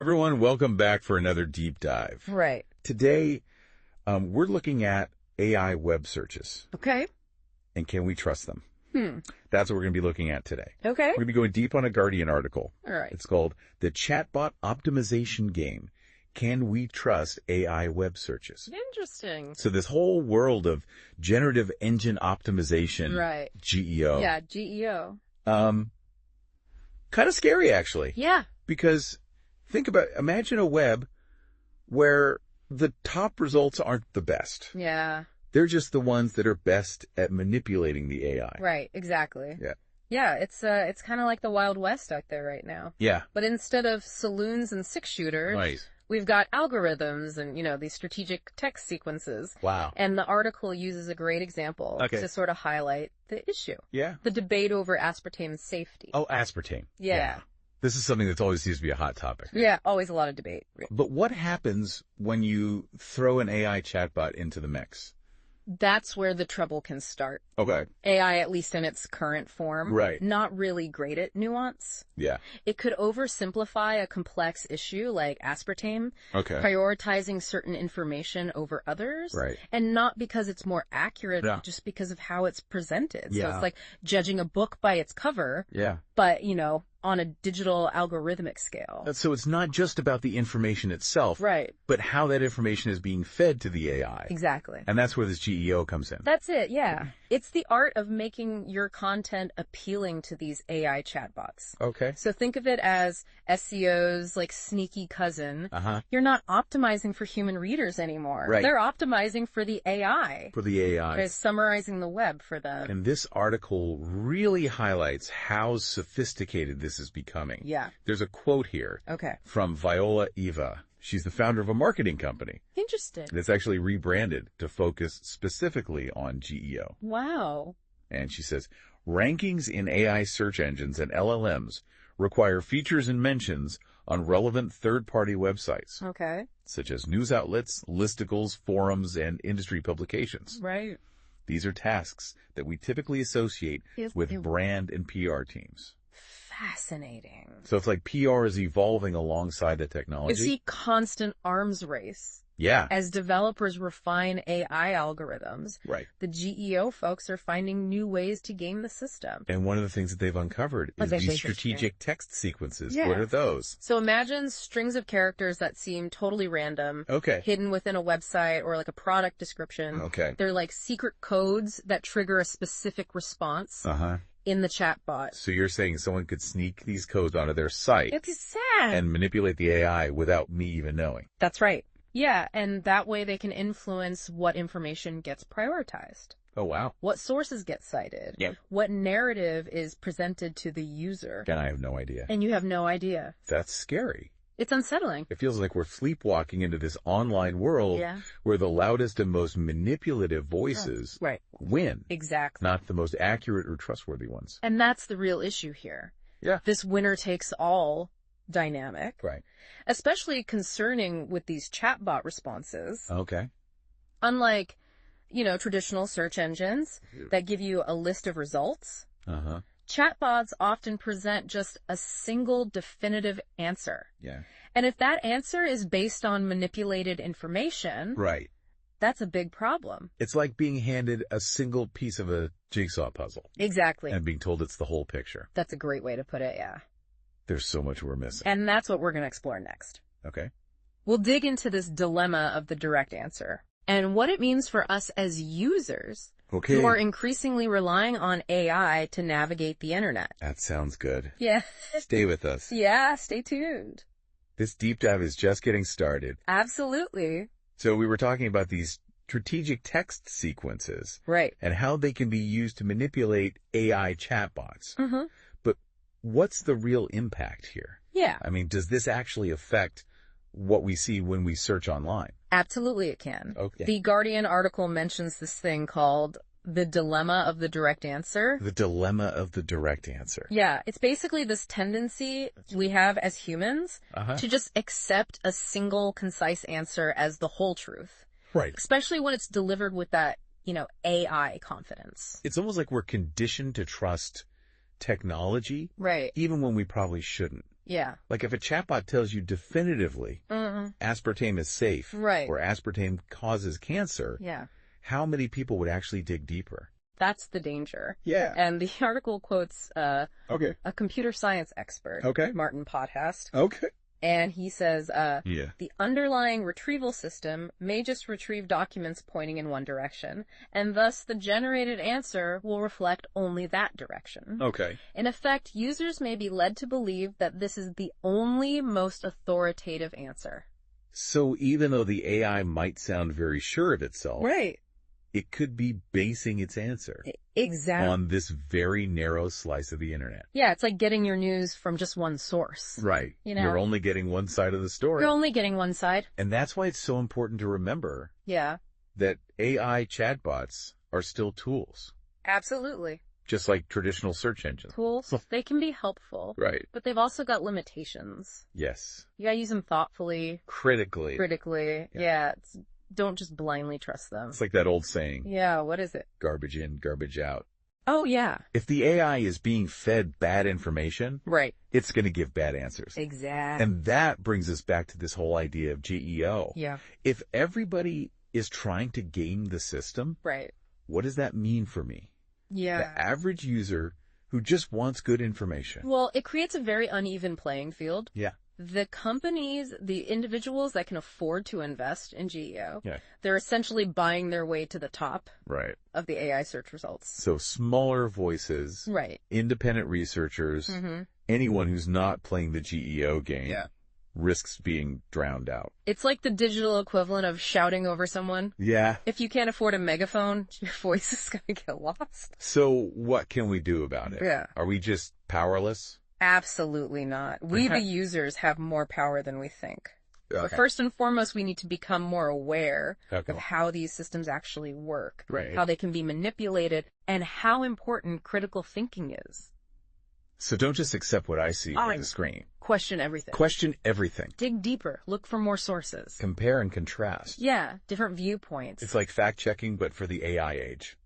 Everyone, welcome back for another deep dive. Right. Today, we're looking at AI web searches, Okay. and can we trust them? That's what we're going to be looking at today. Okay. We're going to be going deep on a Guardian article. All right. It's called The Chatbot Optimization Game. Can we trust AI web searches? Interesting. So this whole world of generative engine optimization, Right. GEO, Yeah, GEO. kind of scary actually. Yeah. Because imagine a web where the top results aren't the best. Yeah. They're just the ones that are best at manipulating the AI. Right. Exactly. Yeah. Yeah. It's kind of like the Wild West out there right now. Yeah. But instead of saloons and six-shooters, Right. we've got algorithms and, these strategic text sequences. Wow. And the article uses a great example Okay. to sort of highlight the issue. Yeah. The debate over aspartame safety. Oh, aspartame. Yeah. This is something that's always seems to be a hot topic. Yeah. Always a lot of debate. But what happens when you throw an AI chatbot into the mix? That's where the trouble can start. Okay. AI, at least in its current form, Right. not really great at nuance. Yeah. It could oversimplify a complex issue like aspartame, Okay. prioritizing certain information over others, Right. and not because it's more accurate, Yeah. just because of how it's presented. So Yeah. it's like judging a book by its cover, Yeah. but, on a digital algorithmic scale. So it's not just about the information itself, Right. but how that information is being fed to the AI. Exactly. And that's where this GEO comes in. That's it, yeah. It's the art of making your content appealing to these AI chatbots. Okay. So think of it as SEO's like sneaky cousin. Uh-huh. You're not optimizing for human readers anymore. Right. They're optimizing for the AI. For the AI. They're summarizing the web for them. And this article really highlights how sophisticated this is becoming. Yeah. There's a quote here Okay. from Viola Eva. She's the founder of a marketing company Interesting. that's actually rebranded to focus specifically on GEO. Wow. And she says, rankings in AI search engines and LLMs require features and mentions on relevant third-party websites, Okay. such as news outlets, listicles, forums, and industry publications. Right. These are tasks that we typically associate with brand and PR teams. Fascinating. So it's like PR is evolving alongside the technology. It's a constant arms race. Yeah. As developers refine AI algorithms, Right. the GEO folks are finding new ways to game the system. And one of the things that they've uncovered is they these say strategic text sequences. Yeah. What are those? So imagine strings of characters that seem totally random, Okay. hidden within a website or like a product description. Okay. They're like secret codes that trigger a specific response Uh-huh. in the chatbot. So you're saying someone could sneak these codes onto their site It's sad. and manipulate the AI without me even knowing. That's right. Yeah, and that way they can influence what information gets prioritized, Oh, wow. what sources get cited, Yep. what narrative is presented to the user. And I have no idea. And you have no idea. That's scary. It's unsettling. It feels like we're sleepwalking into this online world Yeah. where the loudest and most manipulative voices Right. win, Exactly. not the most accurate or trustworthy ones. And that's the real issue here. Yeah. This winner takes all dynamic, Right. especially concerning with these chatbot responses. Okay. Unlike, traditional search engines that give you a list of results, Uh-huh. chatbots often present just a single definitive answer. Yeah. And if that answer is based on manipulated information, Right. that's a big problem. It's like being handed a single piece of a jigsaw puzzle Exactly. and being told it's the whole picture. That's a great way to put it, yeah. There's so much we're missing. And that's what we're going to explore next. Okay. We'll dig into this dilemma of the direct answer and what it means for us as users Okay. who are increasingly relying on AI to navigate the internet. That sounds good. Yeah. Stay with us. Yeah, stay tuned. This deep dive is just getting started. Absolutely. So we were talking about these strategic text sequences Right. and how they can be used to manipulate AI chatbots. Mm-hmm. But what's the real impact here? Yeah, I mean, does this actually affect what we see when we search online? absolutely it can. Okay. The Guardian article mentions this thing called the dilemma of the direct answer. The dilemma of the direct answer. Yeah, it's basically this tendency we have as humans Uh-huh. to just accept a single concise answer as the whole truth, Right. especially when it's delivered with that, AI confidence. It's almost like we're conditioned to trust technology, Right. even when we probably shouldn't. Yeah. Like if a chatbot tells you definitively aspartame is safe Right. or aspartame causes cancer, Yeah. how many people would actually dig deeper? That's the danger. Yeah. And the article quotes Okay. a computer science expert, Okay. Martin Podhast, Okay. and he says Yeah. the underlying retrieval system may just retrieve documents pointing in one direction, and thus the generated answer will reflect only that direction. Okay. In effect, users may be led to believe that this is the only most authoritative answer. So even though the AI might sound very sure of itself, Right. it could be basing its answer Exactly. on this very narrow slice of the internet. Yeah, it's like getting your news from just one source. Right. You know. You're only getting one side of the story. You're only getting one side. And that's why it's so important to remember Yeah, that AI chatbots are still tools, absolutely. just like traditional search engines. Tools, they can be helpful, Right. but they've also got limitations. Yes. You gotta use them thoughtfully, Critically. critically. Yeah, don't just blindly trust them. It's like that old saying, Yeah, what is it? garbage in, garbage out. Oh, yeah. If the AI is being fed bad information, Right. it's going to give bad answers. Exactly. And that brings us back to this whole idea of GEO. Yeah, If everybody is trying to game the system, right. what does that mean for me? Yeah. The average user who just wants good information. Well, it creates a very uneven playing field. Yeah. The companies, the individuals that can afford to invest in GEO, Yeah. they're essentially buying their way to the top Right. of the AI search results. So smaller voices, Right. independent researchers, Mm-hmm. anyone who's not playing the GEO game Yeah. risks being drowned out. It's like the digital equivalent of shouting over someone. Yeah. If you can't afford a megaphone, your voice is going to get lost. So what can we do about it? Yeah. Are we just powerless? Absolutely not. We, the users, have more power than we think. But Okay. first and foremost, we need to become more aware Okay. of how these systems actually work, Right. how they can be manipulated, and how important critical thinking is. So don't just accept what I see All on right. the screen. Question everything. Question everything. Dig deeper. Look for more sources. Compare and contrast. Yeah, different viewpoints. It's like fact checking, but for the AI age.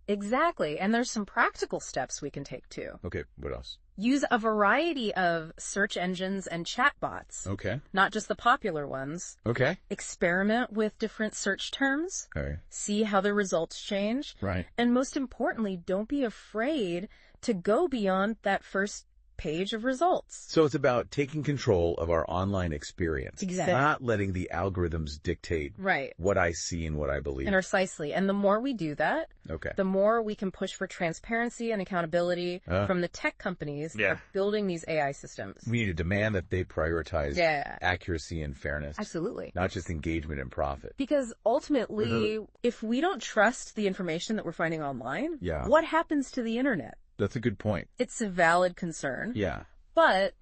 Exactly. And there's some practical steps we can take too. Okay, what else? Use a variety of search engines and chatbots, Okay. not just the popular ones. Okay. Experiment with different search terms. All right. See how the results change. Right. And most importantly, don't be afraid to go beyond that first page of results. So it's about taking control of our online experience. Exactly. Not letting the algorithms dictate Right. what I see and what I believe. And precisely. And the more we do that, Okay. the more we can push for transparency and accountability from the tech companies that are building these AI systems. We need to demand that they prioritize Yeah. accuracy and fairness, Absolutely. not just engagement and profit. Because ultimately, if we don't trust the information that we're finding online, Yeah. what happens to the internet? That's a good point. It's a valid concern, Yeah. but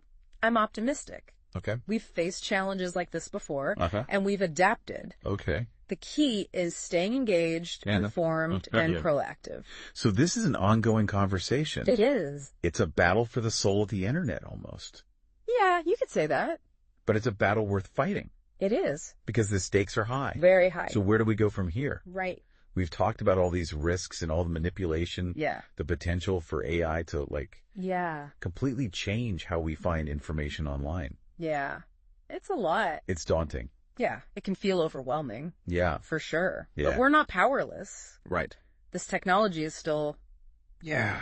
I'm optimistic. Okay. We've faced challenges like this before, Uh-huh. and we've adapted. Okay. The key is staying engaged, Yeah. informed, Okay. and Yeah. proactive. So this is an ongoing conversation. It is. It's a battle for the soul of the internet almost. Yeah, you could say that. But it's a battle worth fighting It is. because the stakes are high. Very high. So where do we go from here? Right. We've talked about all these risks and all the manipulation, Yeah. the potential for AI to Yeah. completely change how we find information online. Yeah. It's a lot. It's daunting. Yeah. It can feel overwhelming, Yeah. for sure. Yeah. But we're not powerless. Right. This technology is still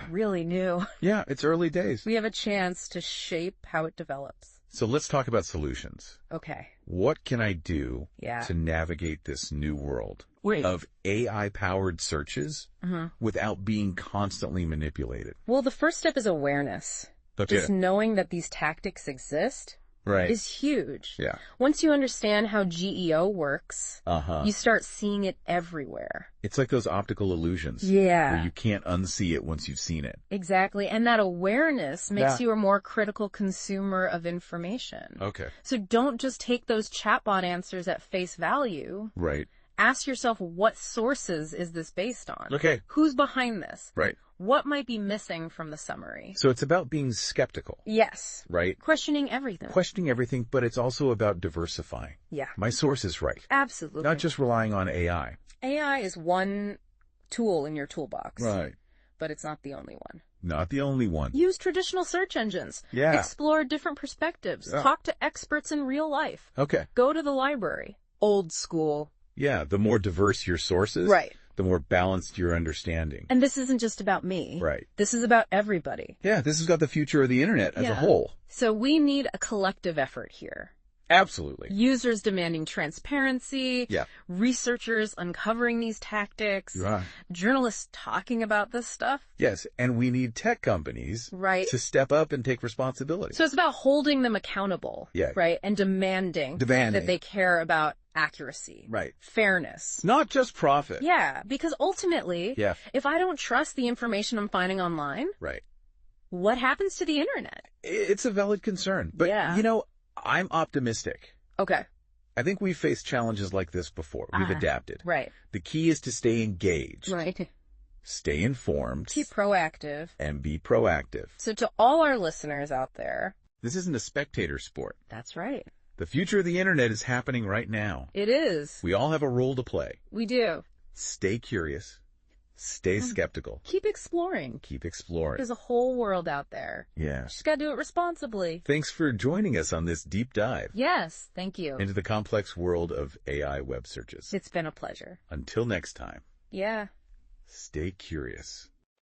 really new. Yeah, it's early days. We have a chance to shape how it develops. So let's talk about solutions. Okay. What can I do Yeah. to navigate this new world Wait. of AI-powered searches without being constantly manipulated? Well, the first step is awareness. Just knowing that these tactics exist Right. is huge. Yeah. Once you understand how GEO works, Uh-huh. you start seeing it everywhere. It's like those optical illusions. Yeah. Where you can't unsee it once you've seen it. Exactly. And that awareness makes Yeah. you a more critical consumer of information. Okay. So don't just take those chatbot answers at face value. Right. Ask yourself, what sources is this based on? Okay. Who's behind this? Right. What might be missing from the summary? So it's about being skeptical, Yes. right? Questioning everything. Questioning everything, but it's also about diversifying. Yeah. My source is right. Absolutely. Not just relying on AI. AI is one tool in your toolbox. Right. But it's not the only one. Not the only one. Use traditional search engines. Yeah. Explore different perspectives. Yeah. Talk to experts in real life. Okay. Go to the library. Old school. Yeah, the more diverse your sources, Right. the more balanced your understanding. And this isn't just about me. Right. This is about everybody. Yeah, this has got the future of the internet as a Yeah. whole. So we need a collective effort here. Absolutely. Users demanding transparency. Yeah. Researchers uncovering these tactics. Right. Journalists talking about this stuff. Yes, and we need tech companies Right. to step up and take responsibility. So it's about holding them accountable. Yeah. Right. And demanding that they care about accuracy. Right. Fairness. Not just profit. Yeah. Because ultimately, Yeah. if I don't trust the information I'm finding online, Right. what happens to the internet? It's a valid concern. But, Yeah. I'm optimistic. Okay. I think we've faced challenges like this before. We've adapted. Right. The key is to stay engaged, Right. stay informed, Be proactive. and be proactive. So to all our listeners out there, This isn't a spectator sport. that's right. The future of the internet is happening right now. It is. We all have a role to play. We do. Stay curious. Stay skeptical. Keep exploring. Keep exploring. There's a whole world out there. Yeah. Just gotta do it responsibly. Thanks for joining us on this deep dive Yes. Thank you. into the complex world of AI web searches. It's been a pleasure. Until next time, Yeah. stay curious.